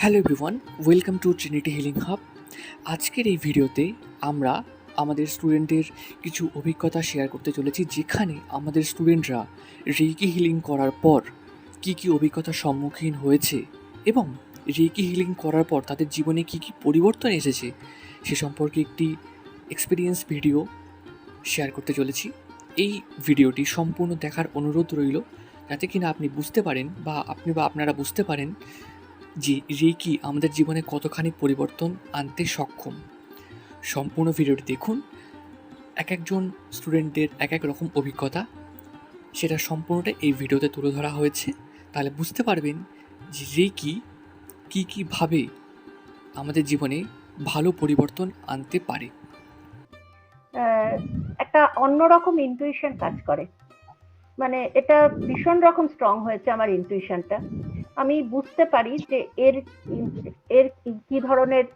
Hello everyone, welcome to Trinity healing hub. আজকের এই ভিডিওতে আমরা আমাদের স্টুডেন্টদের কিছু অভিজ্ঞতা শেয়ার করতে চলেছি, যেখানে আমাদের স্টুডেন্টরা রেকি হিলিং করার পর কী কী অভিজ্ঞতার সম্মুখীন হয়েছে এবং রেকি হিলিং করার পর তাদের জীবনে কী কী পরিবর্তন এসেছে সে সম্পর্কে একটি এক্সপিরিয়েন্স ভিডিও শেয়ার করতে চলেছি। এই ভিডিওটি সম্পূর্ণ দেখার অনুরোধ রইল, যাতে কিনা আপনি বুঝতে পারেন বা আপনারা বুঝতে পারেন যে রেকি আমাদের জীবনে কতখানি পরিবর্তন আনতে সক্ষম। সম্পূর্ণ ভিডিওটি দেখুন। এক একজন স্টুডেন্টের এক এক রকম অভিজ্ঞতা, সেটা সম্পূর্ণটা এই ভিডিওতে তুলে ধরা হয়েছে। তাহলে বুঝতে পারবেন যে রেকি কীভাবে আমাদের জীবনে ভালো পরিবর্তন আনতে পারে। একটা অন্যরকম ইনটুইশন কাজ করে, মানে এটা ভীষণ রকম স্ট্রং হয়েছে আমার ইনটুইশনটা। আমি বুঝতে পারি যে এর কি ধরনের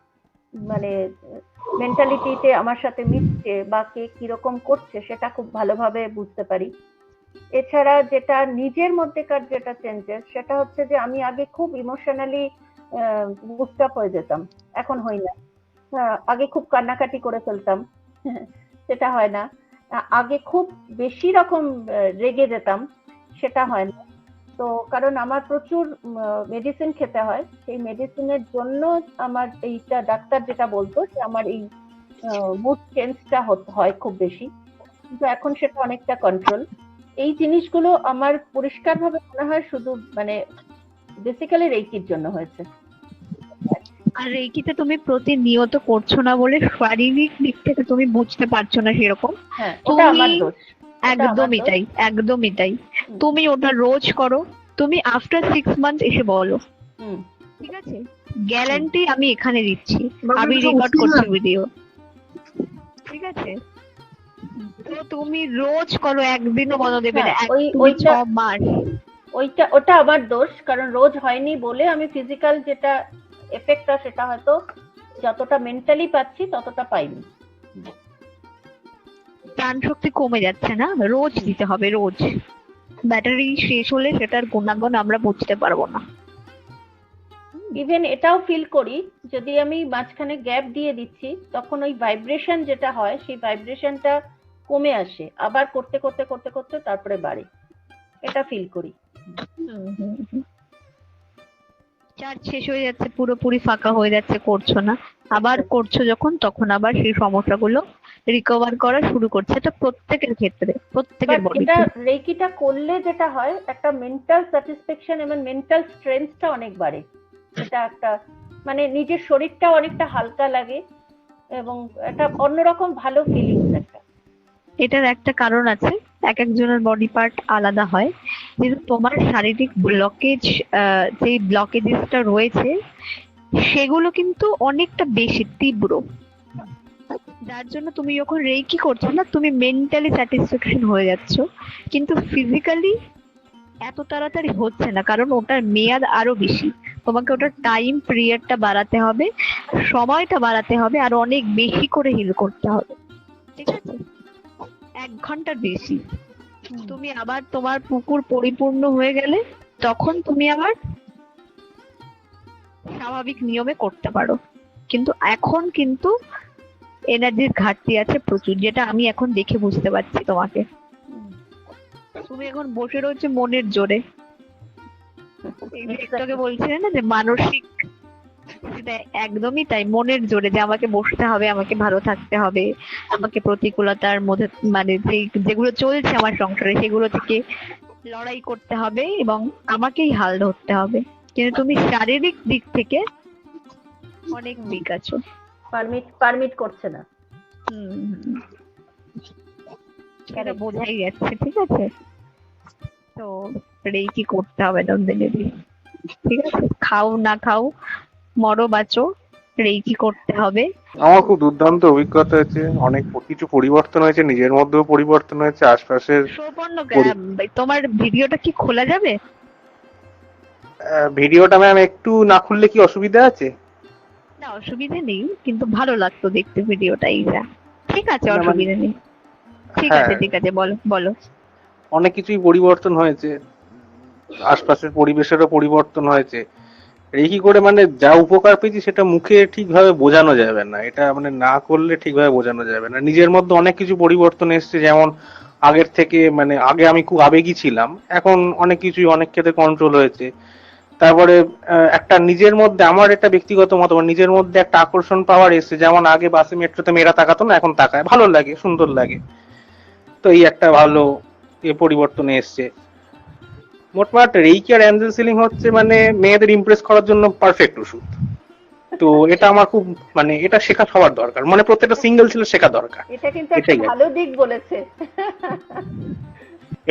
মানে মেন্টালিটিতে আমার সাথে মিশছে বা কে কিরকম করছে সেটা খুব ভালোভাবে বুঝতে পারি। এছাড়া যেটা নিজের মধ্যেকার যেটা চেঞ্জেস, সেটা হচ্ছে যে আমি আগে খুব ইমোশনালি বুস্ট আপ হয়ে যেতাম, এখন হই না। আগে খুব কান্নাকাটি করে ফেলতাম, সেটা হয় না। আগে খুব বেশি রকম রেগে যেতাম, সেটা হয় না। তো কারণ আমার প্রচুর মেডিসিন খেতে হয়, সেই মেডিসিনের জন্য আমার এইটা ডাক্তার যেটা বলতো যে আমার এই মুড চেঞ্জটা হয় খুব বেশি, কিন্তু এখন সেটা অনেকটা কন্ট্রোল। এই জিনিসগুলো আমার পরিষ্কারভাবে মনে হয় শুধু মানে বেসিক্যালি রেকির জন্য হয়েছে। আর রেকিতে তুমি প্রতিনিয়ত করছো না বলে শারীরিক দিক থেকে তুমি বুঝতে পারছো না সেরকম। হ্যাঁ, ওটা আমার দোষ। একদমই তাই। তুমি ওটা রোজ করো, তুমি আফটার 6 মান্থ এসে বলো, ঠিক আছে? গ্যারান্টি আমি এখানে দিচ্ছি, আমি রেকর্ড করছি ভিডিও, ঠিক আছে? তো তুমি রোজ করো, একদিনও বন্ধ দেবে না, তুমি 6 মাস। ওটা আমার দোষ, কারণ রোজ হয়নি বলে আমি ফিজিক্যাল যেটা এফেক্টটা সেটা হয়তো যতটা মেন্টালি পাচ্ছি ততটা পাইনি। প্রাণ শক্তি কমে যাচ্ছে না, রোজ দিতে হবে, রোজ। ব্যাটারি শেষ হলে সেটার গুণাগুণ আমরা বুঝতে পারবো না। ইভেন এটাও ফিল করি, যদি আমি মাঝখানে গ্যাপ দিয়ে দিচ্ছি তখন ওই ভাইব্রেশন যেটা হয় সেই ভাইব্রেশনটা কমে আসে, আবার করতে করতে করতে করতে তারপরে বাড়ে, এটা ফিল করি। চার্জ শেষ হয়ে যাচ্ছে, পুরোপুরি ফাঁকা হয়ে যাচ্ছে, করছো না, আবার করছো যখন, তখন আবার সেই সমস্যাগুলো রিকভার করা শুরু করছে। এটা প্রত্যেকের ক্ষেত্রে, প্রত্যেকের বডিতে। এটা রেকিটা করলে যেটা হয়, একটা মেন্টাল স্যাটিসফ্যাকশন এবং মেন্টাল স্ট্রেংথটা অনেক বাড়ে। এটা একটা মানে নিজের শরীরটা অনেকটা হালকা লাগে এবং একটা অন্যরকম ভালো ফিলিংস একটা। এটার একটা কারণ আছে, এক একজনের বডি পার্ট আলাদা হয়, কিন্তু তোমার শারীরিক ব্লকেজ, যে ব্লকেজেসটা রয়েছে সেগুলো কিন্তু অনেকটা বেশি তীব্র, যার জন্য তুমি যখন রেকি করছো না, তুমি মেন্টালি স্যাটিসফ্যাকশন হয়ে যাচ্ছ, কিন্তু ফিজিক্যালি এত তাড়াতাড়ি হচ্ছে না, কারণ ওটার মেয়াদ আরো বেশি। তোমাকে ওটার টাইম পিরিয়ডটা বাড়াতে হবে, সময়টা বাড়াতে হবে, আর অনেক বেশি করে হিল করতে হবে, ঠিক আছে? 1 ঘন্টার বেশি। তুমি আবার তোমার পুকুর পরিপূর্ণ হয়ে গেলে তখন তুমি আবার স্বাভাবিক নিয়মে করতে পারো, কিন্তু এখন কিন্তু এনার্জির ঘাটতি আছে প্রচুর, যেটা আমি এখন দেখে বুঝতে পারছি তোমাকে। তুমি এখন বসে রয়েছে মনের জোরে, একটু বলছিলে না যে মানসিক, সেটা একদমই তাই, মনের জোরে, যে আমাকে বসতে হবে, আমাকে ভালো থাকতে হবে, আমাকে প্রতিকূলতার মধ্যে মানে যেগুলো চলছে আমার সংসারে সেগুলো থেকে লড়াই করতে হবে এবং আমাকেই হাল ধরতে হবে। কিন্তু তুমি শারীরিক দিক থেকে অনেক উইক আছো, পারমিট করছে না। এটা বোঝাই যাচ্ছে, ঠিক আছে? তো রেকি করতে হবে নন্দিনী, ঠিক আছে? খাও না খাও, মরো বাঁচো, রেকি করতে হবে। আমার খুব দুর্দান্ত অভিজ্ঞতা হয়েছে, অনেক কিছু পরিবর্তন হয়েছে, নিজের মধ্যেও পরিবর্তন হয়েছে, আশপাশের। সৌপর্ণ, তোমার ভিডিওটা কি খোলা যাবে? ভিডিওটা ম্যাম একটু না খুললে কি অসুবিধা আছে? না, অসুবিধা নেই, কিন্তু ভালো লাগতো দেখতে ভিডিওটা, এইটা ঠিক আছে, অসুবিধা নেই। ঠিক আছে, ঠিক আছে, বলো বলো। অনেক কিছুই পরিবর্তন হয়েছে, আশপাশের পরিবেশেরও পরিবর্তন হয়েছে, রেকি করে মানে যা উপকার পেয়েছি সেটা মুখে ঠিকভাবে বোঝানো যাবে না, এটা মানে না করলে ঠিকভাবে বোঝানো যাবে না। নিজের মধ্যে অনেক কিছু পরিবর্তন এসেছে, যেমন আগের থেকে মানে আগে আমি খুব আবেগী ছিলাম, এখন অনেক কিছুই অনেক ক্ষেত্রে কন্ট্রোল হয়েছে। তারপরে একটা নিজের মধ্যে, আমার একটা ব্যক্তিগত মতামত, নিজের মধ্যে একটা আকর্ষণ পাওয়ার এসেছে, যেমন আগে বাসে মেট্রোতে মেয়েরা তাকাতো না, এখন তাকায়, ভালো লাগে, সুন্দর লাগে। তো এই একটা ভালো পরিবর্তন এসেছে। মোটমাট রেইকি আর অ্যাঞ্জেল সিলিং হচ্ছে মানে মেয়েদের ইমপ্রেস করার জন্য পারফেক্ট ওষুধ। তো এটা আমার খুব মানে এটা শেখা সবার দরকার, মানে প্রত্যেকটা সিঙ্গেল ছিল শেখা দরকার। এটা কিন্তু একটা এটাই আর ভালো দিক বলেছে।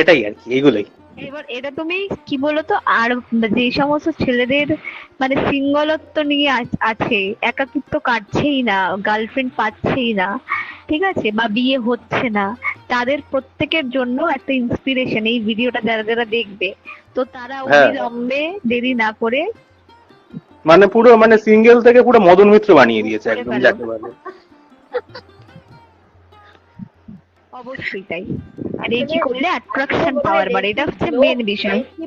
এটাই আর কি, এগুলোই। এবার এটা তুমি কি বলতো, আর যে সমস্ত ছেলেদের মানে সিঙ্গলত্ব নিয়ে আছে, একাকিত্ব কাটছেই না, গার্লফ্রেন্ড পাচ্ছেই না, ঠিক আছে, বা বিয়ে হচ্ছে না, তাদের প্রত্যেকের জন্য একটা ইন্সপিরেশন এই ভিডিওটা যারা যারা দেখবে। তো তারা হ্যাঁ, অবিলম্বে দেরি না করে মানে পুরো মানে সিঙ্গেল থেকে পুরো মদন মিত্র বানিয়ে বুক দিয়েছে করে একদম, ফেলো। যাকে বলে। অবশ্যই তাই। আর এই কি আসলে করলে আমার অ্যাট্রাকশন মনে হয় পাওয়ার বাড়ে, এটা হচ্ছে মেন বিষয়। রেকি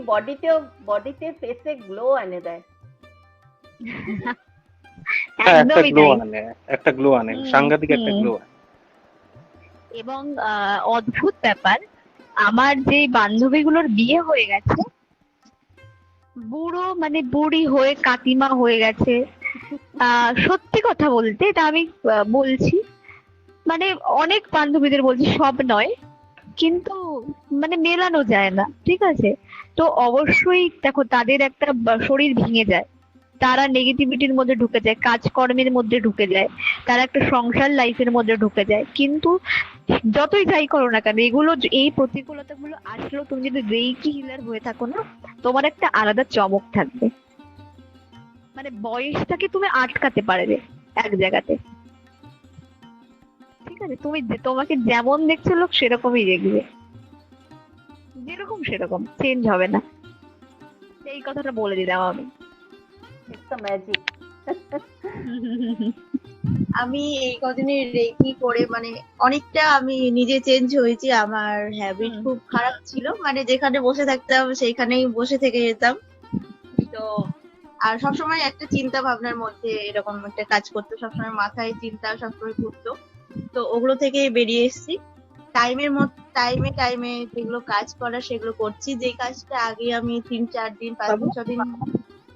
বডিতে ফেসে গ্লো এনে দেয়। হ্যাঁ, একটা একদমই গ্লো তাই। আনে, একটা গ্লো আনে, হুম, সাংঘাতিক একটা হুম। গ্লো আনে। এবং অদ্ভুত ব্যাপার, আমার যে বান্ধবীগুলোর বিয়ে হয়ে গেছে, বুড়ো মানে বুড়ি হয়ে কাকিমা হয়ে গেছে, সত্যি কথা বলতে এটা আমি বলছি, মানে অনেক বান্ধবীদের বলছি, সব নয়, কিন্তু মানে মেলানো যায় না, ঠিক আছে। তো অবশ্যই দেখো তাদের একটা শরীর ভেঙে যায়, তারা নেগেটিভিটির মধ্যে ঢুকে যায়, কাজকর্মের মধ্যে ঢুকে যায়, তারা একটা সংসার লাইফের মধ্যে ঢুকে যায়। কিন্তু যতই যাই করো না কেন, এগুলো এই প্রতিকূলতাগুলো আসলেও তুমি যদি রেইকি হিলার হয়ে থাকো না, তোমার একটা আলাদা চমক থাকবে, মানে বয়সটাকে তুমি আটকাতে পারবে এক জায়গাতে, ঠিক আছে। তুমি তোমাকে যেমন দেখছে লোক সেরকমই দেখবে, যেরকম সেরকম চেঞ্জ হবে না। এই কথাটা বলে দিলাম আমি। It's a magic. আমি এই কদিনে রেকি করে মানে অনেকটা আমি নিজে চেঞ্জ হয়েছি। আমার হ্যাবিট হুম। খুব খারাপ ছিল, মানে যেখানে বসে থাকতাম সেইখানেই বসে থেকে যেতাম। তো আর সবসময় একটা চিন্তা ভাবনার মধ্যে এরকম একটা কাজ করতো, সবসময় মাথায় চিন্তা সবসময় ঘুরতো। তো ওগুলো থেকে বেরিয়ে এসেছি। টাইমের মধ্যে টাইমে টাইমে যেগুলো কাজ করা সেগুলো করছি। যে কাজটা আগে আমি 3-4 দিন 5 দিন 6 দিন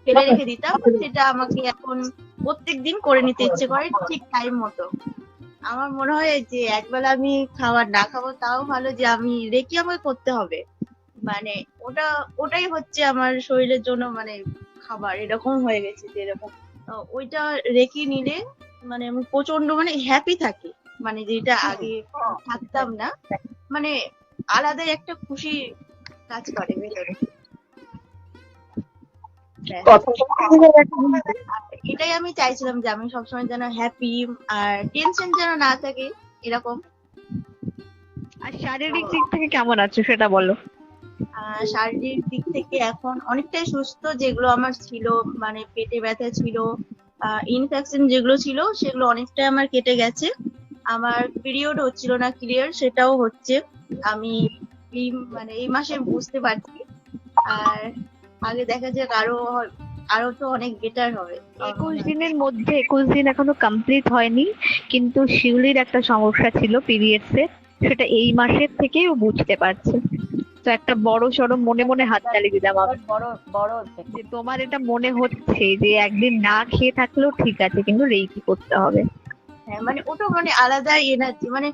ফেলে রেখে দিতাম, সেটা আমাকে এখন প্রত্যেকদিন করে নিতে ইচ্ছে করে ঠিক টাইম মতো। আমার মনে হয় যে একবেলা আমি খাবার না খাবো তাও ভালো, যে আমি রেখে আমাকে করতে হবে। মানে ওটা ওটাই হচ্ছে আমার শরীরের জন্য মানে খাবার, এরকম হয়ে গেছে যে এরকম। ওইটা রেখে নিলে মানে আমি প্রচন্ড মানে হ্যাপি থাকি, মানে যেটা আগে থাকতাম না। মানে আলাদাই একটা খুশি কাজ করে ভেতরে। ব্যাস। এটাই আমি চাইছিলাম যে আমি সবসময় যেন হ্যাপি আর টেনশন যেন না থাকে এরকম। আর শারীরিক দিক থেকে কেমন আছো সেটা বলো। শারীরিক দিক থেকে এখন অনেকটাই সুস্থ। যেগুলো আমার ছিল মানে পেটে ব্যথা ছিল, ইনফেকশন যেগুলো ছিল সেগুলো অনেকটাই আমার কেটে গেছে। আমার পিরিয়ড হচ্ছিল না ক্লিয়ার, সেটাও হচ্ছে। আমি এই মাসে বুঝতে পারছি। আর আগে দেখা যাক আরো তো অনেক বেটার হবে। 21 দিনের মধ্যে 21 দিন এখনো কমপ্লিট হয়নি, কিন্তু শিউলির একটা সমস্যা ছিল পিরিয়ডস এর, সেটা এই মাসের থেকেই ও বুঝতে পারছে। তো একটা বড় সড়ো মনে মনে হাত তালি দিলাম আমি, বড় বড় যে তোমার এটা মনে হচ্ছে যে একদিন না খেয়ে থাকলেও ঠিক আছে, কিন্তু রেইকি করতে হবে। হ্যাঁ, মানে ওটা মানে আলাদা এনার্জি, মানে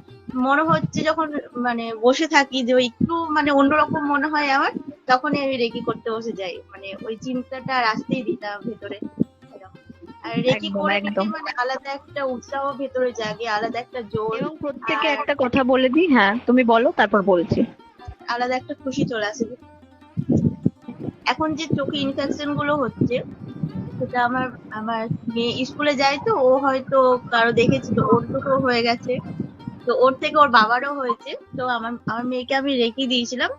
মনে হচ্ছে যখন মানে বসে থাকি যে ওই একটু মানে অন্যরকম মনে হয় আমার, তখনই আমি রেকি করতে বসে যাই। মানে ওই চিন্তাটা আর আসতেই দিতাম ভেতরে এরকম। আর রেকি একদম করে নিলে একদম। মানে আলাদা একটা উৎসাহ ভেতরে জাগে, আলাদা একটা জোর, এবং প্রত্যেকে আর একটা কথা বলে দিই, হ্যাঁ তুমি বলো তারপর বলছি। আলাদা একটা খুশি চলে আসে। এখন যে চোখে ইনফেকশন গুলো হচ্ছে, সেটা আমার আমার মেয়ে স্কুলে যায়, তো ও হয়তো কারো দেখেছিল, ওর দুটো হয়ে গেছে। তো ওর থেকে ওর বাবারও হয়েছে। তো আমার আমার মেয়েকে আমি রেখে দিয়েছিলাম।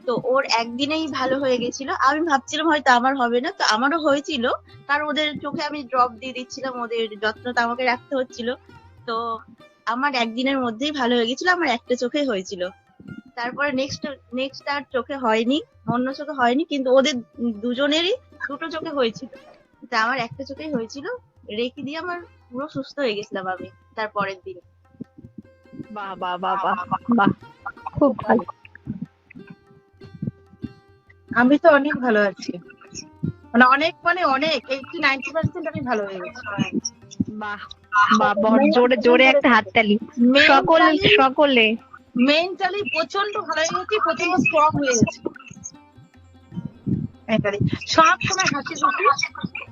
তো ওর একদিনেই ভালো হয়ে গেছিল। আমি ভাবছিলাম হয়তো আমার হবে না, তো আমারও হয়েছিল। কারণ ওদের চোখে আমি ড্রপ দিয়ে দিচ্ছিলাম, ওদের যত্নটা আমাকে রাখতে হচ্ছিল। তো আমার একদিনের মধ্যেই ভালো হয়ে গেছিল, আমার একটা চোখে হয়েছিল। তারপরে নেক্সট আর চোখে হয়নি, অন্য চোখে হয়নি, কিন্তু ওদের দুজনেরই দুটো চোখে হয়েছিল। তা আমার একটা চোখেই হয়েছিল, রেকি দিয়ে আমার পুরো সুস্থ হয়ে গেছিলাম আমি তারপরের দিন। বাহ বাহ বাহ বাহ বাহ, খুব ভালো। আমি তো অনেক ভালো আছি, মানে অনেক 80-90% আমি ভালো হয়ে গেছি। বাহ বাহ, জোরে জোরে একটা হাততালি সকলে। মেন্টালি প্রচন্ড ভালো হয়ে গেছি, প্রচন্ড স্ট্রং হয়ে গেছি। Mentally। সব সময় হাসি খুশি,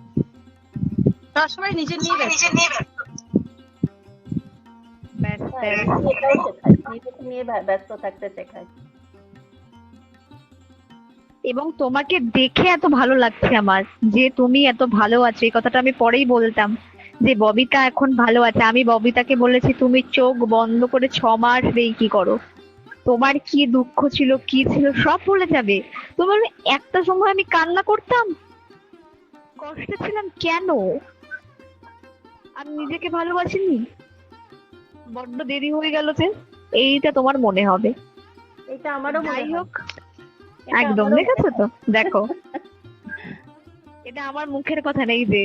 সব সময় নিজের নিয়ে ব্যস্ত। ব্যাস, হ্যাঁ, ব্যাস। রেকি এটাও শেখায়, নিজেকে নিয়ে ব্যস্ত থাকতে শেখায়। এবং তোমাকে দেখে এত ভালো লাগছে আমার যে তুমি এত ভালো আছো, এই কথাটা আমি পরেই বলতাম যে ববিতা এখন ভালো আছে। আমি ববিতাকে বলেছি তুমি চোখ বন্ধ করে 6 মাস রেকি করো, তোমার কি দুঃখ ছিল কি ছিল সব ভুলে যাবে। তোমার একটা সময় আমি কান্না করতাম, কষ্টে ছিলাম, কেন আমি নিজেকে ভালোবাসিনি, বড্ড দেরি হয়ে গেল যে, এইটা তোমার মনে হবে। এটা আমারও মনে যাই হয়। হোক, এটা একদম আমারও দেখেছো মনে তো, হয়। দেখো এটা আমার মুখের কথা নেই যে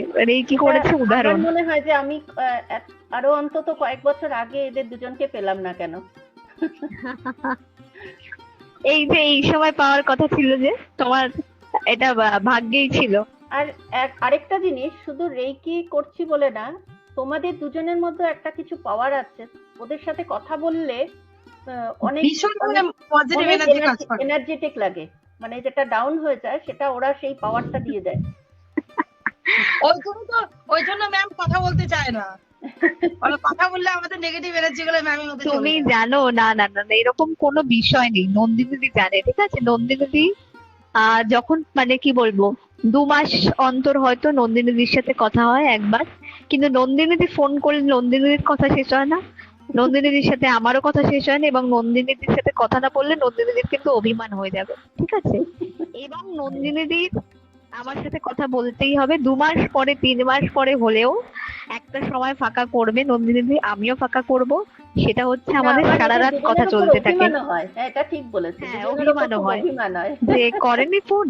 কি এটা করেছে উদাহরণ। আমার মনে হয় যে আমি আরো অন্তত কয়েক বছর আগে এদের দুজনকে পেলাম না কেন। এই যে এই সময় পাওয়ার কথা ছিল যে তোমার, এটা ভাগ্যেই ছিল। আর আরেকটা জিনিস, শুধু রেকি করছি বলে না, তোমাদের দুজনের মধ্যে একটা কিছু পাওয়ার আছে, ওদের সাথে কথা বললে অনেক ভীষণ পজিটিভ এনার্জি কাজ করে। এনার্জেটিক লাগে, মানে যেটা ডাউন হয়ে যায় সেটা ওরা সেই পাওয়ারটা দিয়ে দেয়। ওই জন্য ম্যাম কথা বলতে চায় না, ওরা কথা বললে আমাদের নেগেটিভ এনার্জি গুলো ম্যামের মধ্যে চলে তুমি যায়। জানো, না না না না, এরকম কোনো বিষয় নেই। নন্দিনী দিদি জানে, ঠিক আছে। নন্দিনী দিদি যখন মানে কি বলবো 2 মাস অন্তর হয়তো নন্দিনী দিদির সাথে কথা হয় একবার, কিন্তু নন্দিনী দিদি ফোন করলে নন্দিনী দিদির কথা শেষ হয় না, নন্দিনী দিদির সাথে আমারও কথা শেষ হয় না, এবং নন্দিনী দিদির সাথে কথা না বললে নন্দিনী দিদির কিন্তু অভিমান হয়ে যাবে, ঠিক আছে। এবং নন্দিনী দিদির আমার সাথে কথা বলতেই হবে, 2 মাস পরে 3 মাস পরে হলেও একটা সময় ফাঁকা করবে নন্দিনী দিদি, আমিও ফাঁকা করব। সেটা হচ্ছে আমাদের আবার সারা এদের রাত দুজনের কথা উপর চলতে থাকে। অভিমানও হয়। হ্যাঁ, এটা ঠিক বলেছো, হ্যাঁ, দুজনের উপর অভিমানও খুব হয়। অভিমান হয়। যে করেনি ফোন,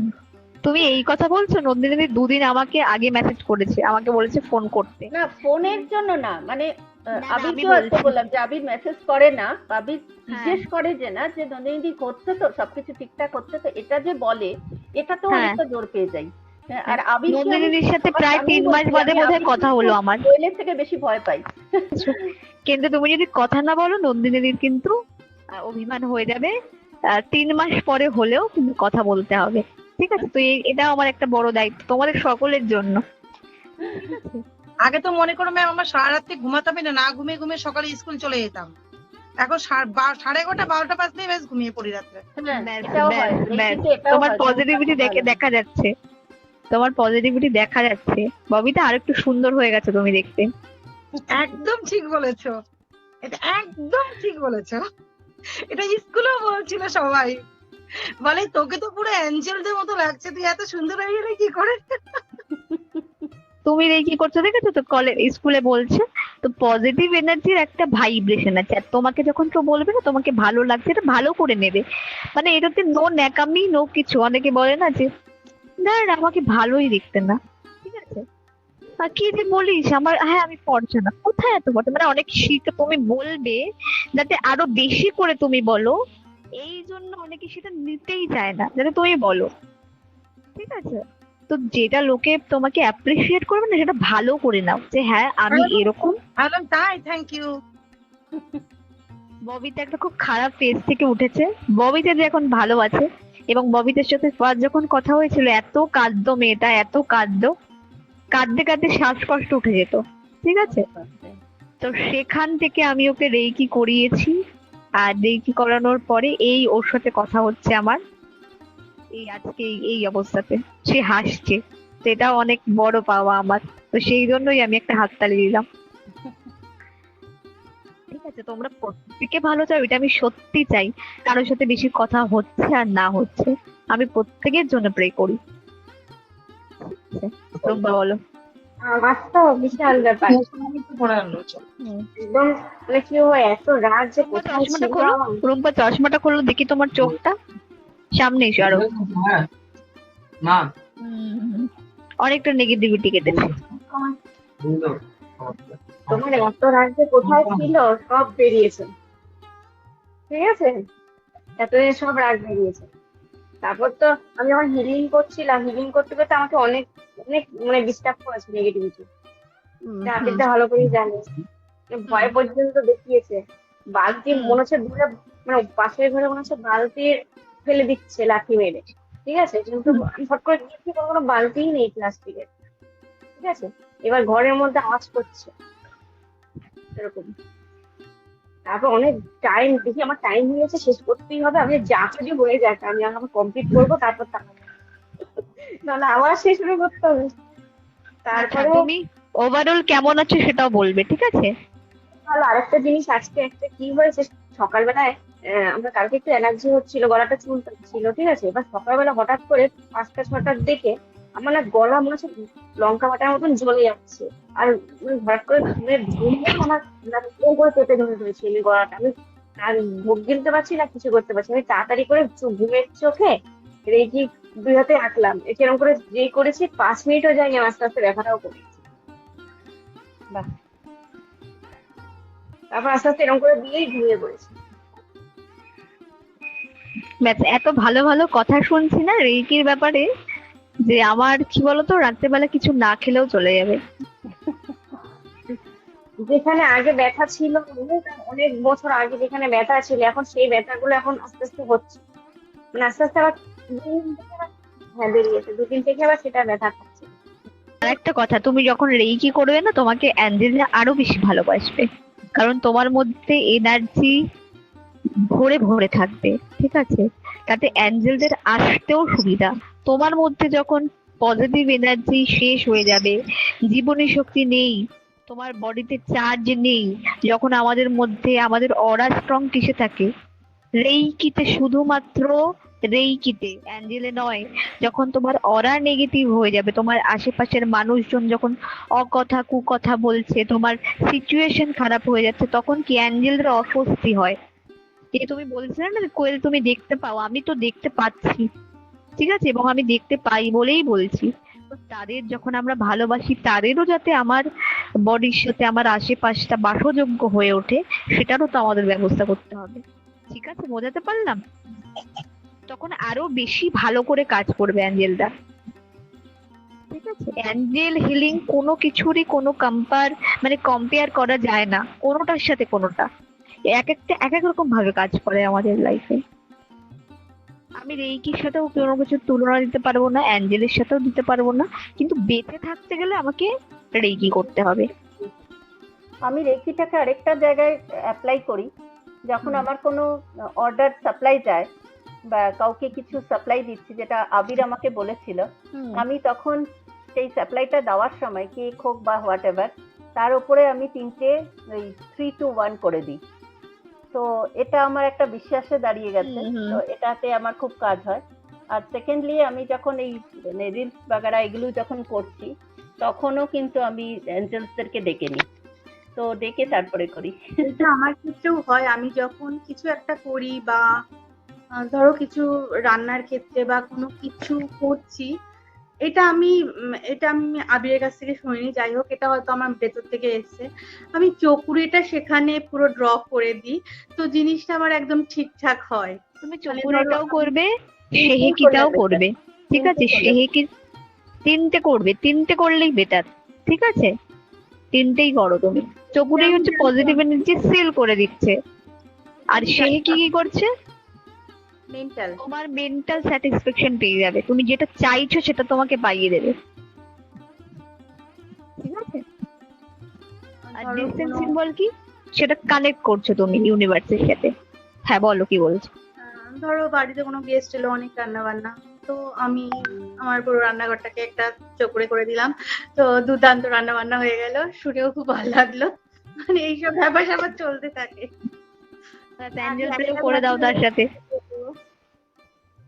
তুমি এই কথা বলছো। নন্দিনী দিদি 2 দিন আমাকে আগে মেসেজ করেছে, আমাকে বলেছে ফোন করতে। না, ফোনের জন্য না, মানে না, না, আমি আবিরকেও আজকে বলছি। বললাম যে আবির মেসেজ করে না, আবির হ্যাঁ। জিজ্ঞেস করে যে না, যে নন্দিনী করছে তো সবকিছু ঠিকঠাক হচ্ছে তো, এটা যে বলে এটা তো হ্যাঁ। অনেকটা জোর পেয়ে যাই। হ্যাঁ, আর আবিরকে নন্দিনী আমি দিদির সাথে প্রায় আমি 3 মাস বলছি, বাদে আমি বোধহয় আবিরকে কথা হলো আমার। কোয়েলের থেকে বেশি ভয় পাই। কিন্তু তুমি যদি কথা না বলো নন্দিনী দিদির কিন্তু অভিমান হয়ে যাবে। 3 মাস পরে হলেও কিন্তু কথা বলতে হবে, ঠিক আছে। তো এটা আমার একটা বড় দায়িত্ব তোমাদের সকলের জন্য, ঠিক আছে? আগে তো মনে করো ম্যাম আমার সারা রাত্রে ঘুমাতামই না, না ঘুমিয়ে ঘুমিয়ে সকালে স্কুল চলে যেতাম। এখন 11:30 12টা বাজলেই ব্যাস ঘুমিয়ে পড়ি রাত্রে। হ্যাঁ, ব্যাস, এটাও হয়, ব্যাস, ব্যাস। রেকিতে এটাও তোমার হয়, পজিটিভিটি ঘুমটা খুব ভালো। দেখা যাচ্ছে, তোমার পজিটিভিটি দেখা যাচ্ছে। ববিতা আরেকটু সুন্দর হয়ে গেছে তুমি দেখতে। একদম ঠিক বলেছো, এটা একদম ঠিক বলেছো। এটা স্কুলেও বলছিল সবাই, বলে তোকে তো পুরো অ্যাঞ্জেলদের মতো লাগছে, তুই এত সুন্দর হয়ে গেলে কি করে। তুমি কি করছো দেখেছো তো, স্কুলে বলছে তো পজিটিভ এনার্জির একটা ভাইব্রেশন আছে, আর তোমাকে যখন কেউ বলবে না তোমাকে ভালো লাগছে, এটা ভালো করে নেবে। মানে এটাতে নো ন্যাকামি নো কিছু। অনেকে বলে না যে না আমাকে ভালোই দেখতে না, ঠিক আছে, কি যে বলিস আমার, হ্যাঁ আমি ফর্সা না, কোথায় এত ফর্সা, মানে অনেক শিখে তুমি বলবে যাতে আরো বেশি করে তুমি বলো, এই জন্য অনেকে সেটা নিতেই চায় না, যাতে তুমি বলো, ঠিক আছে। তো যেটা লোকে তোমাকে অ্যাপ্রিসিয়েট করবে না সেটা ভালো করে নাও, যে হ্যাঁ আমি এরকম। বললাম তাই, থ্যাংক ইউ। ববিতা একটা খুব খারাপ ফেজ থেকে উঠেছে, ববিতা যে এখন ভালো আছে। এবং ববিতার সাথে ফার্স্ট যখন কথা হয়েছিল এত কাঁদতো মেয়েটা, এত কাঁদতো, কাঁদতে কাঁদতে শ্বাসকষ্ট উঠে যেত, ঠিক আছে। তো সেখান থেকে আমি ওকে রেকি করিয়েছি, আর রেকি করানোর পরে এই ওর সাথে কথা হচ্ছে আমার, এই আজকে এই অবস্থাতে সে হাসছে, তো এটাও অনেক বড় পাওয়া আমার। তো সেই জন্যই আমি একটা হাততালি দিলাম। ঠিক আছে, তোমরা প্রত্যেকে ভালো চাও, এটা আমি সত্যি চাই। কারোর সাথে বেশি কথা হচ্ছে আর না হচ্ছে, আমি প্রত্যেকের জন্য প্রে করি, ঠিক আছে? তোমরা বলো। আজটা বিশাল ব্যাপার, একদম মানে কি হয়, এত রাত যে কোথায় চশমাটা ছিল। খোলো, রুম্পা চশমাটা খোলো, দেখি তোমার চোখটা, সামনে এসো আরো। না হুম, অনেকটা নেগেটিভিটি কেটেছে। তোমার এত রাগ যে কোথায় ছিল সব বেরিয়েছে, ঠিক আছে? এতদিন সব রাগ বেরিয়েছে। তারপর তো আমি যখন হিলিং করছিলাম, হিলিং করতে করতে আমাকে অনেক অনেক মানে ডিস্টার্ব করেছে নেগেটিভিটি। আবিরটা ভালো করেই জানে, ভয় পর্যন্ত দেখিয়েছে। বালতি মনে হচ্ছে দূরে, মানে পাশের ঘরে মনে হচ্ছে বালতি ফেলে দিচ্ছে লাথি মেরে, ঠিক আছে? কিন্তু আমি ফট করে দেখছি কোনো বালতিই নেই প্লাস্টিকের, ঠিক আছে? এবার ঘরের মধ্যে আওয়াজ করছে এরকম। তারপর অনেক টাইম দেখি আমার টাইম হয়ে গেছে, শেষ করতেই হবে, আমি যা কিছু হয়ে যাক আমি আমার কমপ্লিট করবো, তারপর নাহলে আবার শেষ শুরু করতে হবে। আচ্ছা, তারপরে তুমি ওভারঅল কেমন আছো সেটাও বলবে, ঠিক আছে? ভালো আরেকটা জিনিস, আজকে একটা কি হয়েছে সকালবেলায়, আমরা কালকে একটু এনার্জি হচ্ছিল, গলাটা চুলকাচ্ছিল, ঠিক আছে? এবার সকালবেলা হঠাৎ করে 5টা 6টার দিকে আমার না গলা মনে হচ্ছে লঙ্কা বাটার মতন জ্বলে যাচ্ছে। আর মানে হঠাৎ করে ঘুমের ঘুম হয়ে আমার এরকম করে পেটে ধরে রয়েছে এই গলাটা। আমি আর মুখ গিলতে পারছি না, কিছু করতে পারছি না। আমি তাড়াতাড়ি করে ঘুমের চোখে রেখে 2 হাতে আঁকলাম, এরকম করে যেই করেছি 5 মিনিটও যায়নি, আস্তে আস্তে ব্যথাটাও কমেছে। বাহ, তারপর আস্তে আস্তে এরকম করে দিয়েই ঘুমিয়ে পড়েছি। ব্যাস, এত ভালো ভালো কথা শুনছি না রেইকির ব্যাপারে, যে আমার কি বলতো রাত্রেবেলা কিছু না খেলেও চলে যাবে। যেখানে আগে ব্যথা ছিল, অনেক অনেক বছর আগে যেখানে ব্যথা ছিল, এখন সেই ব্যথাগুলো এখন আস্তে আস্তে হচ্ছে, মানে আস্তে আস্তে আবার দুদিন থেকে হ্যাঁ বেরিয়েছে, 2 দিন থেকে আবার সেটা ব্যথা থাকছে। আর একটা কথা, তুমি যখন রেইকি করবে না, তোমাকে অ্যাঞ্জেলা আরো বেশি ভালোবাসবে, কারণ তোমার মধ্যে এনার্জি ভরে ভরে থাকবে, ঠিক আছে? তাতে অ্যাঞ্জেলদের আসতেও সুবিধা। তোমার মধ্যে যখন পজিটিভ এনার্জি শেষ হয়ে যাবে, জীবনী শক্তি নেই, তোমার বডিতে চার্জ নেই, যখন আমাদের মধ্যে আমাদের অরা স্ট্রং কিসে থাকে? রেইকিতে, শুধুমাত্র রেইকিতে, অ্যাঞ্জেলে নয়। যখন তোমার অরা নেগেটিভ হয়ে যাবে, তোমার আশেপাশের মানুষজন যখন অকথা কুকথা বলছে, তোমার সিচুয়েশন খারাপ হয়ে যাচ্ছে, তখন কি অ্যাঞ্জেলদের অস্বস্তি হয়। এই যে তুমি বলছিলে না যে কোয়েল তুমি দেখতে পাও, আমি তো দেখতে পাচ্ছি, ঠিক আছে? এবং আমি দেখতে পাই বলেই বলছি। তো তাদের যখন আমরা ভালোবাসি, তাদেরও যাতে আমার বডির সাথে আমার আশেপাশটা বাসযোগ্য হয়ে ওঠে, সেটারও তো আমাদের ব্যবস্থা করতে হবে। ঠিক আছে, বোঝাতে পারলাম? তখন আরো বেশি ভালো করে কাজ করবে অ্যাঞ্জেলটা, ঠিক আছে? অ্যাঞ্জেল হিলিং কোনো কিছুরই কোনো কম্পেয়ার করা যায় না কোনোটার সাথে কোনোটা। এক একটা এক এক রকম ভাবে কাজ করে আমাদের লাইফে। আমি রেইকির সাথেও কোনো কিছুর তুলনা দিতে পারবো না, অ্যাঞ্জেলের সাথেও দিতে পারবো না, কিন্তু বেঁচে থাকতে গেলে আমাকে রেইকি করতে হবে। আমি রেকিটাকে আরেকটা জায়গায় অ্যাপ্লাই করি। যখন আমার কোনো অর্ডার সাপ্লাই যায় বা কাউকে কিছু সাপ্লাই দিচ্ছি, যেটা আবির আমাকে বলেছিল, আমি তখন সেই সাপ্লাইটা দেওয়ার সময় কেক হোক বা হোয়াট এভার, তার উপরে আমি 3টে ওই 3 to 1 করে দিই। তো এটা আমার একটা বিশ্বাসে দাঁড়িয়ে গেছে। তো এটাতে আমার খুব কাজ হয়। আর সেকেন্ডলি আমি যখন এই রিলস বাগারা এগুলো যখন করছি, তখনও কিন্তু আমি অ্যাঞ্জেলসদেরকে ডেকে নিই। তো ডেকে তারপরে করি। এটা আমার ক্ষেত্রেও হয়। আমি যখন কিছু একটা করি বা ধরো কিছু রান্নার ক্ষেত্রে বা কোনো কিছু করছি, এটা আমি আবিরের কাছ থেকে শুনিনি, যাই হোক এটা হয়তো আমার ভেতর থেকে এসেছে। আমি চকুরেটা সেখানে পুরো ড্র করে দিই, তো জিনিসটা আমার একদম ঠিকঠাক হয়। তুমি মানে চকুরেটাও ধরো করবে, তিনটেই সেহেকিটাও করলে করবে, ঠিক তিনটে আছে? করলে সেহেকি 3টে করবে, 3টে করলেই বেটার, ঠিক আছে? 3টেই করো তুমি। চকুরেই হচ্ছে পজিটিভ এনার্জি সেল করে দিচ্ছে, আর সেহেকি কি করছে? মেন্টাল। তোমার মেন্টাল স্যাটিসফ্যাকশন পেয়ে যাবে, তুমি যেটা চাইছো সেটা তোমাকে পাইয়ে দেবে, ঠিক আছে? আর ধরো ডিসটেন্স কোনো সিম্বল কি? সেটা কানেক্ট করছো তুমি ইউনিভার্সের সাথে। হ্যাঁ, বলো কি বলছো? ধরো বাড়িতে কোনো গেস্ট এলো, অনেক রান্না বান্না, তো আমি আমার পুরো রান্নাঘরটাকে একটা চকরে করে দিলাম, তো দুর্দান্ত রান্না বান্না হয়ে গেল, শুনেও খুব ভালো লাগলো। মানে এইসব ব্যাপার স্যাপার চলতে থাকে। অ্যাঞ্জেলদেরও করে দাও তার সাথে।